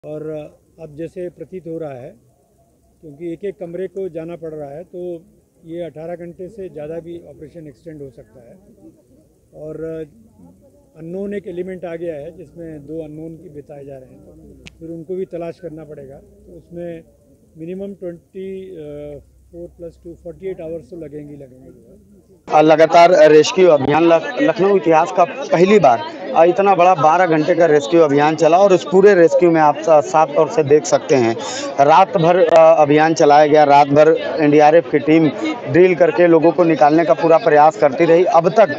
और अब जैसे प्रतीत हो रहा है, क्योंकि एक एक कमरे को जाना पड़ रहा है, तो ये 18 घंटे से ज़्यादा भी ऑपरेशन एक्सटेंड हो सकता है। और अननोन एक एलिमेंट आ गया है जिसमें 2 अननोन की बताए जा रहे हैं, तो फिर उनको भी तलाश करना पड़ेगा। तो उसमें मिनिमम 24 + 2 48 आवर्स तो लगेंगे जो है। लगातार रेस्क्यू अभियान लखनऊ इतिहास का पहली बार इतना बड़ा 12 घंटे का रेस्क्यू अभियान चला और उस पूरे रेस्क्यू में आप साफ तौर से देख सकते हैं रात भर अभियान चलाया गया। रात भर एनडीआरएफ की टीम ड्रिल करके लोगों को निकालने का पूरा प्रयास करती रही। अब तक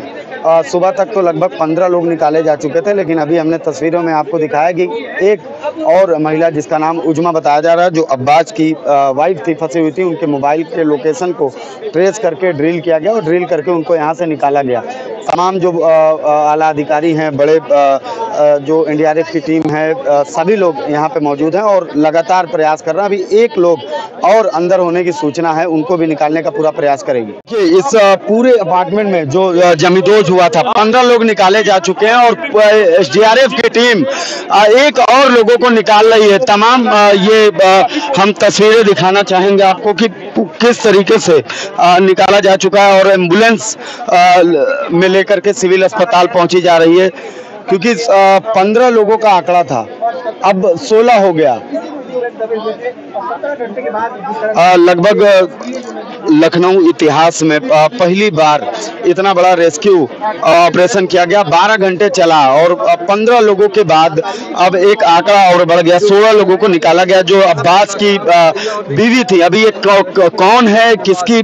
सुबह तक तो लगभग 15 लोग निकाले जा चुके थे, लेकिन अभी हमने तस्वीरों में आपको दिखाया कि एक और महिला जिसका नाम उजमा बताया जा रहा है, जो अब्बास की वाइफ थी, फंसी हुई थी, उनके मोबाइल के लोकेशन को ट्रेस करके ड्रिल किया गया और ड्रिल करके उनको यहाँ से निकाला गया। तमाम जो आला अधिकारी हैं, बड़े जो एनडीआरएफ की टीम है, सभी लोग यहाँ पे मौजूद हैं और लगातार प्रयास कर रहे हैं। अभी एक लोग और अंदर होने की सूचना है, उनको भी निकालने का पूरा प्रयास करेगी। इस पूरे अपार्टमेंट में जो जमींदोज हुआ था, 15 लोग निकाले जा चुके हैं और एसडीआरएफ की टीम एक और लोगों को निकाल रही है। तमाम ये हम तस्वीरें दिखाना चाहेंगे आपको कि किस तरीके से निकाला जा चुका है और एम्बुलेंस में लेकर के सिविल अस्पताल पहुंची जा रही है, क्योंकि 15 लोगों का आंकड़ा था, अब 16 हो गया। लगभग लखनऊ इतिहास में पहली बार इतना बड़ा रेस्क्यू ऑपरेशन किया गया। 12 घंटे चला और 15 लोगों के बाद अब एक आंकड़ा और बढ़ गया, 16 लोगों को निकाला गया। जो अब्बास की बीवी थी, अभी ये कौन है, किसकी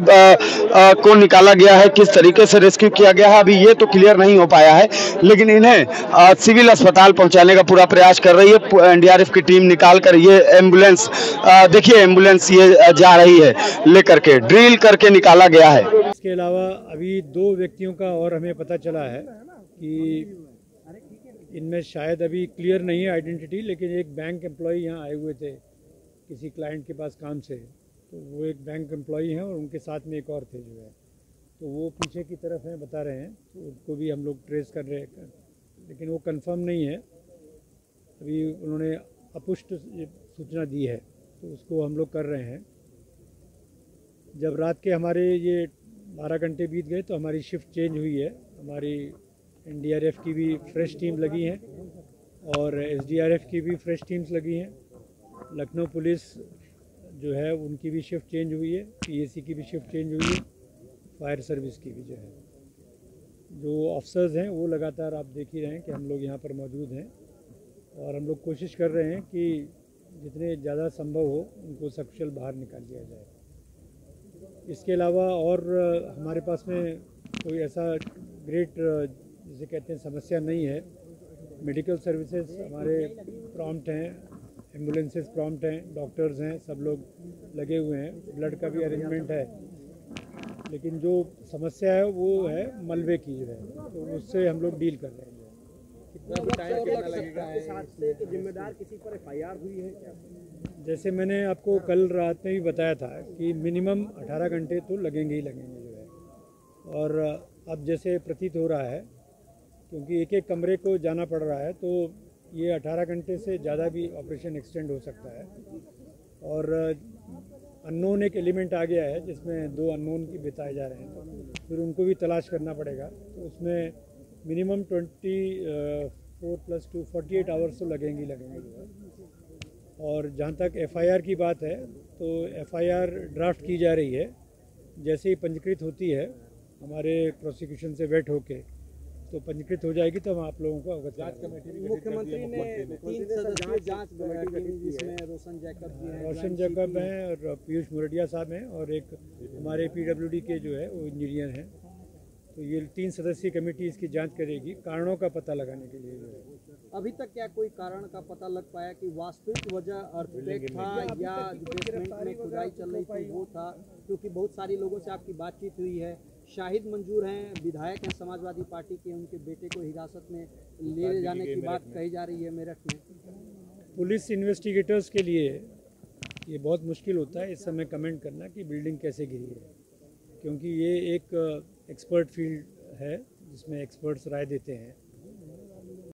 को निकाला गया है, किस तरीके से रेस्क्यू किया गया है, अभी ये तो क्लियर नहीं हो पाया है, लेकिन इन्हें सिविल अस्पताल पहुंचाने का पूरा प्रयास कर रही है एनडीआरएफ की टीम। निकाल कर ये एम्बुलेंस, देखिए एम्बुलेंस ये जा रही है, लेकर के ड्रिल करके निकाला गया है। इसके अलावा अभी 2 व्यक्तियों का और हमें पता चला है कि इनमें शायद अभी क्लियर नहीं है आइडेंटिटी, लेकिन एक बैंक एम्प्लॉई यहाँ आए हुए थे किसी क्लाइंट के पास काम से, तो वो एक बैंक एम्प्लॉई हैं और उनके साथ में एक और थे जो है, तो वो पीछे की तरफ हैं बता रहे हैं, तो उनको भी हम लोग ट्रेस कर रहे हैं, लेकिन वो कंफर्म नहीं है। अभी उन्होंने अपुष्ट सूचना दी है, तो उसको हम लोग कर रहे हैं। जब रात के हमारे ये 12 घंटे बीत गए तो हमारी शिफ्ट चेंज हुई है। हमारी एनडीआरएफ की भी फ्रेश टीम लगी है और एसडीआरएफ की भी फ्रेश टीम्स लगी हैं। लखनऊ पुलिस जो है उनकी भी शिफ्ट चेंज हुई है, पीएसी की भी शिफ्ट चेंज हुई है, फायर सर्विस की भी जो है। जो ऑफिसर्स हैं वो लगातार आप देख ही रहे हैं कि हम लोग यहाँ पर मौजूद हैं और हम लोग कोशिश कर रहे हैं कि जितने ज़्यादा संभव हो उनको सकुशल बाहर निकाल दिया जाए। इसके अलावा और हमारे पास में कोई ऐसा ग्रेट जिसे कहते हैं समस्या नहीं है। मेडिकल सर्विसेज हमारे प्रॉम्प्ट हैं, एम्बुलेंसेस प्रॉम्प्ट हैं, डॉक्टर्स हैं, सब लोग लगे हुए हैं, ब्लड का भी अरेंजमेंट है। लेकिन जो समस्या है वो है मलबे की जो है, तो उससे हम लोग डील कर रहे हैं। जिम्मेदार किसी पर एफआईआर हुई है क्या? जैसे मैंने आपको कल रात में भी बताया था कि मिनिमम 18 घंटे तो लगेंगे ही लगेंगे जो है। और अब जैसे प्रतीत हो रहा है, क्योंकि एक एक कमरे को जाना पड़ रहा है, तो ये 18 घंटे से ज़्यादा भी ऑपरेशन एक्सटेंड हो सकता है। और अननोन एक एलिमेंट आ गया है जिसमें 2 अननोन की बताए जा रहे हैं, तो फिर उनको भी तलाश करना पड़ेगा। तो उसमें मिनिमम 24 + 2 48 आवर्स तो लगेंगे जो है। और जहाँ तक एफआईआर की बात है, तो एफआईआर ड्राफ्ट की जा रही है। जैसे ही पंजीकृत होती है हमारे प्रोसिक्यूशन से वेट होके, तो पंजीकृत हो जाएगी तो हम आप लोगों को अवगत कराएंगे। मुख्यमंत्री ने 3 सदस्यीय जांच कमेटी गठित की जिसमें रोशन जैकब हैं और पीयूष मोरडिया साहब हैं और एक हमारे पीडब्ल्यूडी के जो है वो इंजीनियर हैं। तो ये 3 सदस्यीय कमेटी इसकी जांच करेगी कारणों का पता लगाने के लिए जो है। अभी तक क्या कोई कारण का पता लग पाया कि वास्तविक वजह अर्थक्वेक था या बेसमेंट में खुदाई चल रही थी वो था? क्योंकि बहुत सारे लोगों से आपकी बातचीत हुई है। शाहिद मंजूर हैं, विधायक हैं समाजवादी पार्टी के, उनके बेटे को हिरासत में ले जाने की बात कही जा रही है मेरठ में। पुलिस इन्वेस्टिगेटर्स के लिए ये बहुत मुश्किल होता है इस समय कमेंट करना कि बिल्डिंग कैसे गिरी है, क्योंकि ये एक एक्सपर्ट फील्ड है जिसमें एक्सपर्ट्स राय देते हैं।